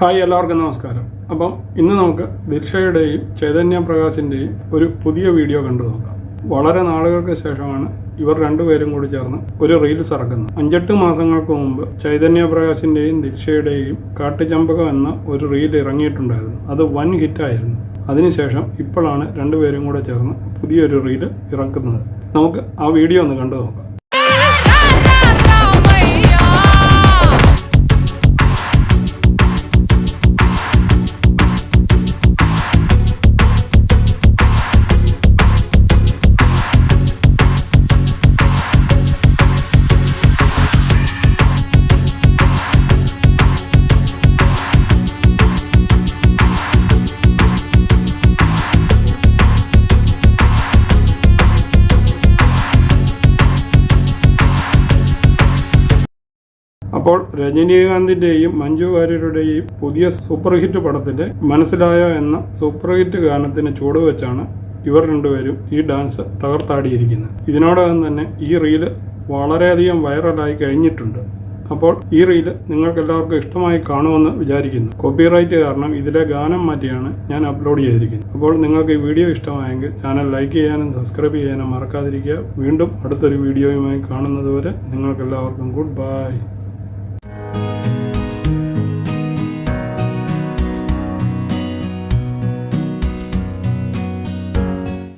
Hi, എല്ലാവർക്കും നമസ്കാരം. അപ്പം ഇന്ന് നമുക്ക് ദിൽഷയുടെയും ചൈതന്യ പ്രകാശിൻ്റെയും ഒരു പുതിയ വീഡിയോ കണ്ടു നോക്കാം. വളരെ നാളുകൾക്ക് ശേഷമാണ് ഇവർ രണ്ടുപേരും കൂടി ചേർന്ന് ഒരു റീൽസ് ഇറക്കുന്നത്. 5-8 മാസങ്ങൾക്ക് മുമ്പ് ചൈതന്യ പ്രകാശിൻ്റെയും ദിൽഷയുടെയും കാട്ടുചമ്പകം എന്ന ഒരു റീൽ ഇറങ്ങിയിട്ടുണ്ടായിരുന്നു. അത് വൻ ഹിറ്റായിരുന്നു. അതിനുശേഷം ഇപ്പോഴാണ് രണ്ടുപേരും കൂടെ ചേർന്ന് പുതിയൊരു റീൽ ഇറക്കുന്നത്. നമുക്ക് ആ വീഡിയോ ഒന്ന് കണ്ടു നോക്കാം. അപ്പോൾ രജനീകാന്തിൻ്റെയും മഞ്ജു വാര്യരുടെയും പുതിയ സൂപ്പർ ഹിറ്റ് പടത്തിൻ്റെ മനസ്സിലായോ എന്ന സൂപ്പർ ഹിറ്റ് ഗാനത്തിന് ചുവടുവെച്ചാണ് ഇവർ രണ്ടുപേരും ഈ ഡാൻസ് തകർത്താടിയിരിക്കുന്നത്. ഇതിനോടകം തന്നെ ഈ റീല് വളരെയധികം വൈറലായി കഴിഞ്ഞിട്ടുണ്ട്. അപ്പോൾ ഈ റീല് നിങ്ങൾക്കെല്ലാവർക്കും ഇഷ്ടമായി കാണുമെന്ന് വിചാരിക്കുന്നു. കോപ്പിറൈറ്റ് കാരണം ഇതിലെ ഗാനം മാറ്റിയാണ് ഞാൻ അപ്ലോഡ് ചെയ്തിരിക്കുന്നത്. അപ്പോൾ നിങ്ങൾക്ക് ഈ വീഡിയോ ഇഷ്ടമായെങ്കിൽ ചാനൽ ലൈക്ക് ചെയ്യാനും സബ്സ്ക്രൈബ് ചെയ്യാനും മറക്കാതിരിക്കുക. വീണ്ടും അടുത്തൊരു വീഡിയോയുമായി കാണുന്നതുവരെ നിങ്ങൾക്കെല്ലാവർക്കും ഗുഡ് ബൈ.